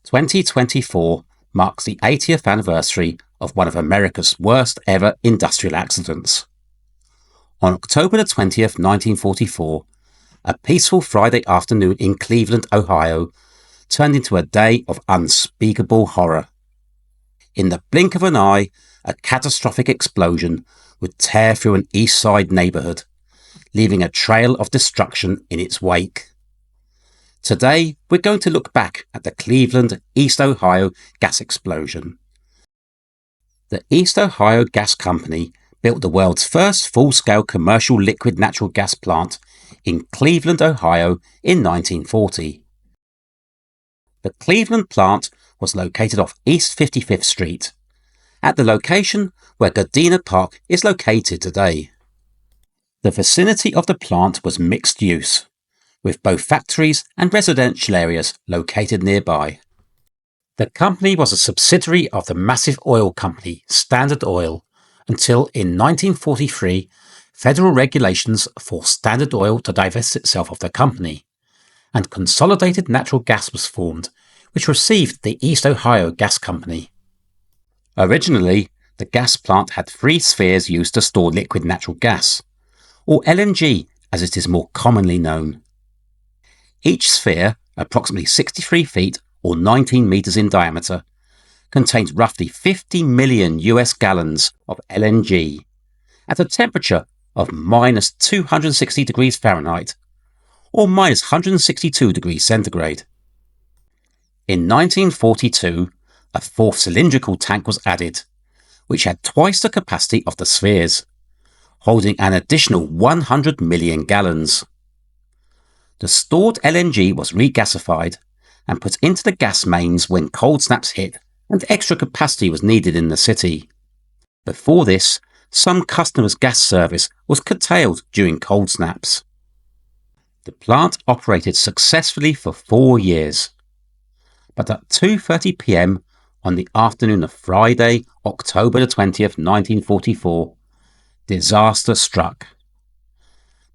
2024 marks the 80th anniversary of one of America's worst ever industrial accidents. On October the 20th, 1944, a peaceful Friday afternoon in Cleveland, Ohio, turned into a day of unspeakable horror. In the blink of an eye, a catastrophic explosion would tear through an East Side neighborhood, leaving a trail of destruction in its wake. Today, we're going to look back at the Cleveland, East Ohio gas explosion. The East Ohio Gas Company built the world's first full-scale commercial liquid natural gas plant in Cleveland, Ohio in 1940. The Cleveland plant was located off East 55th Street, at the location where Gardena Park is located today. The vicinity of the plant was mixed use, with both factories and residential areas located nearby. The company was a subsidiary of the massive oil company Standard Oil until in 1943 federal regulations forced Standard Oil to divest itself of the company, and Consolidated Natural Gas was formed, which received the East Ohio Gas Company. Originally, the gas plant had 3 spheres used to store liquid natural gas, or LNG as it is more commonly known. Each sphere, approximately 63 feet or 19 meters in diameter, contains roughly 50 million US gallons of LNG at a temperature of minus 260 degrees Fahrenheit or minus 162 degrees centigrade. In 1942, a 4th cylindrical tank was added, which had twice the capacity of the spheres, holding an additional 100 million gallons. The stored LNG was regasified and put into the gas mains when cold snaps hit and extra capacity was needed in the city. Before this, some customers' gas service was curtailed during cold snaps. The plant operated successfully for 4 years. But at 2:30 p.m. on the afternoon of Friday, October the 20th, 1944, disaster struck.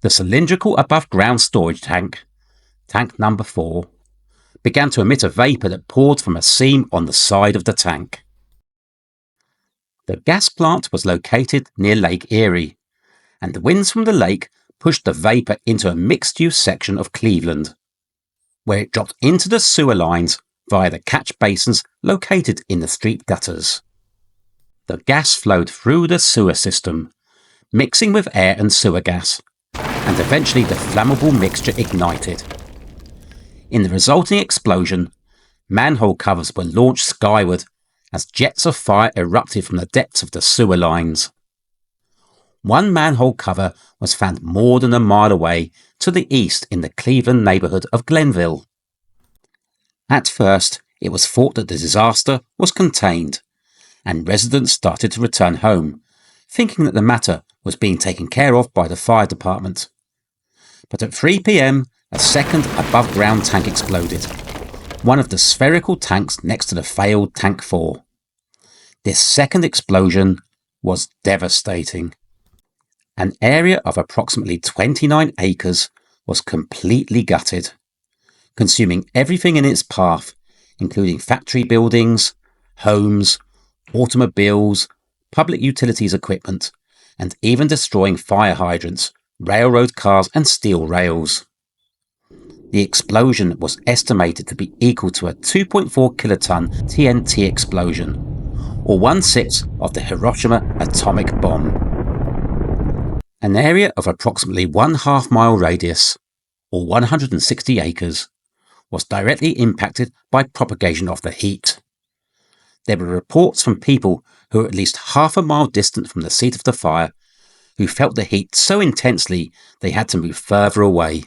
The cylindrical above-ground storage tank, tank number 4, began to emit a vapour that poured from a seam on the side of the tank. The gas plant was located near Lake Erie, and the winds from the lake pushed the vapour into a mixed-use section of Cleveland, where it dropped into the sewer lines via the catch basins located in the street gutters. The gas flowed through the sewer system, mixing with air and sewer gas, and eventually the flammable mixture ignited. In the resulting explosion, manhole covers were launched skyward as jets of fire erupted from the depths of the sewer lines. One manhole cover was found more than a mile away to the east in the Cleveland neighborhood of Glenville. At first, it was thought that the disaster was contained, and residents started to return home, thinking that the matter was being taken care of by the fire department. But at 3 p.m, a second above-ground tank exploded, one of the spherical tanks next to the failed Tank 4. This second explosion was devastating. An area of approximately 29 acres was completely gutted, consuming everything in its path, including factory buildings, homes, automobiles, public utilities equipment, and even destroying fire hydrants, railroad cars and steel rails. The explosion was estimated to be equal to a 2.4 kiloton TNT explosion, or 1/6 of the Hiroshima atomic bomb. An area of approximately 1/2 mile radius, or 160 acres, was directly impacted by propagation of the heat. There were reports from people who were at least 1/2 mile distant from the seat of the fire who felt the heat so intensely they had to move further away.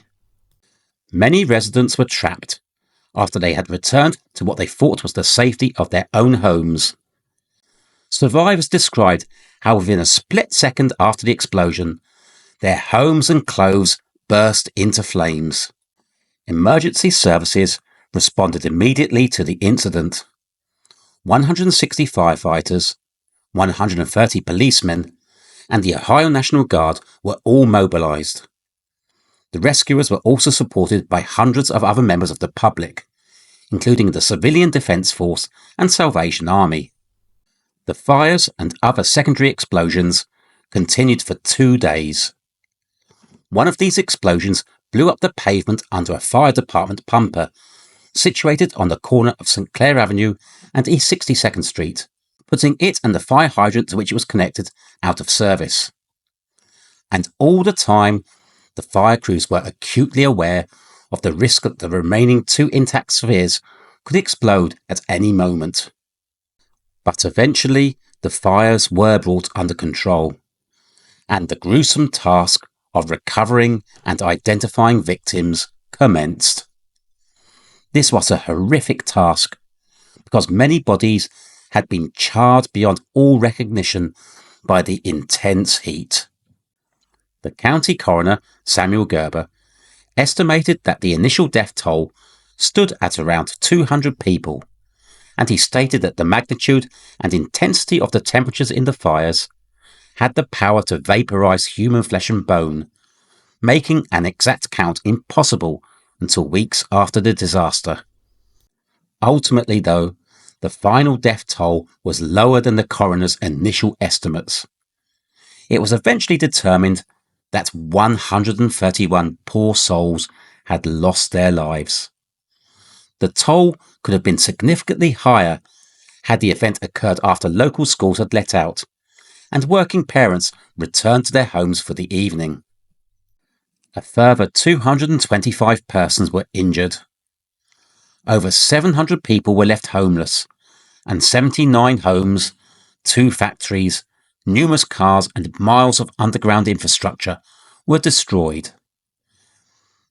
Many residents were trapped after they had returned to what they thought was the safety of their own homes. Survivors described how within a split second after the explosion, their homes and clothes burst into flames. Emergency services responded immediately to the incident. 160 firefighters, 130 policemen, and the Ohio National Guard were all mobilized. The rescuers were also supported by hundreds of other members of the public, including the Civilian Defence Force and Salvation Army. The fires and other secondary explosions continued for 2 days. One of these explosions blew up the pavement under a fire department pumper situated on the corner of St Clair Avenue and East 62nd Street, putting it and the fire hydrant to which it was connected out of service. And all the time, the fire crews were acutely aware of the risk that the remaining 2 intact spheres could explode at any moment. But eventually, the fires were brought under control, and the gruesome task of recovering and identifying victims commenced. This was a horrific task, because many bodies had been charred beyond all recognition by the intense heat. The county coroner, Samuel Gerber, estimated that the initial death toll stood at around 200 people, and he stated that the magnitude and intensity of the temperatures in the fires had the power to vaporize human flesh and bone, making an exact count impossible until weeks after the disaster. Ultimately, though, the final death toll was lower than the coroner's initial estimates. It was eventually determined that 131 poor souls had lost their lives. The toll could have been significantly higher had the event occurred after local schools had let out and working parents returned to their homes for the evening. A further 225 persons were injured. Over 700 people were left homeless, and 79 homes, 2 factories, numerous cars and miles of underground infrastructure were destroyed.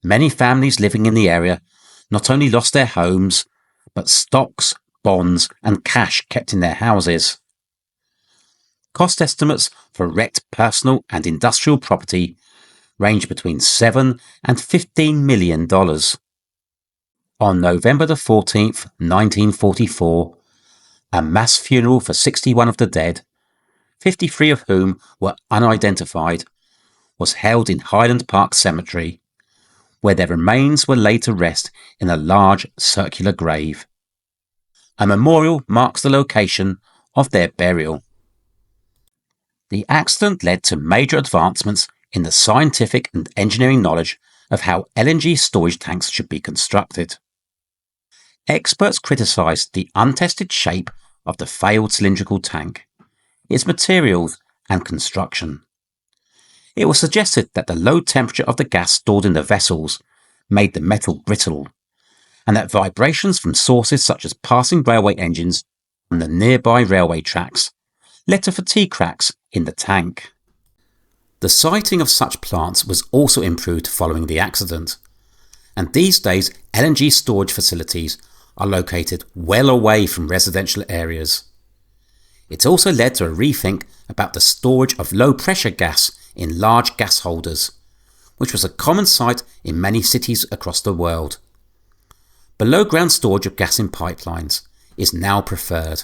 Many families living in the area not only lost their homes, but stocks, bonds and cash kept in their houses. Cost estimates for wrecked personal and industrial property range between $7 and $15 million. On November the 14th, 1944, a mass funeral for 61 of the dead, 53 of whom were unidentified, was held in Highland Park Cemetery, where their remains were laid to rest in a large circular grave. A memorial marks the location of their burial. The accident led to major advancements in the scientific and engineering knowledge of how LNG storage tanks should be constructed. Experts criticised the untested shape of the failed cylindrical tank, its materials and construction. It was suggested that the low temperature of the gas stored in the vessels made the metal brittle, and that vibrations from sources such as passing railway engines on the nearby railway tracks led to fatigue cracks in the tank. The siting of such plants was also improved following the accident, and these days LNG storage facilities are located well away from residential areas. It also led to a rethink about the storage of low-pressure gas in large gas holders, which was a common sight in many cities across the world. Below-ground storage of gas in pipelines is now preferred.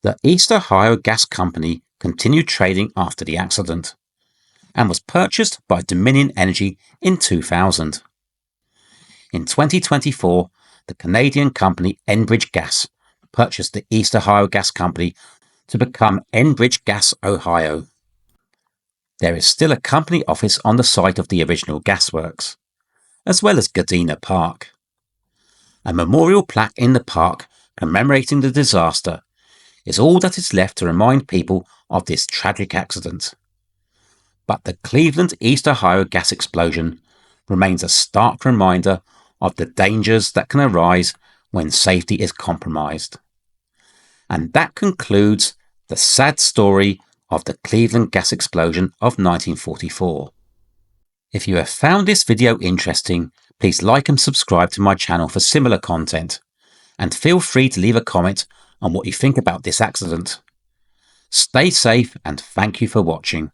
The East Ohio Gas Company continued trading after the accident, and was purchased by Dominion Energy in 2000. In 2024, the Canadian company Enbridge Gas purchased the East Ohio Gas Company to become Enbridge Gas Ohio. There is still a company office on the site of the original gasworks, as well as Gardena Park. A memorial plaque in the park commemorating the disaster is all that is left to remind people of this tragic accident. But the Cleveland East Ohio gas explosion remains a stark reminder of the dangers that can arise when safety is compromised. And that concludes the sad story of the Cleveland gas explosion of 1944. If you have found this video interesting, please like and subscribe to my channel for similar content, and feel free to leave a comment on what you think about this accident. Stay safe and thank you for watching.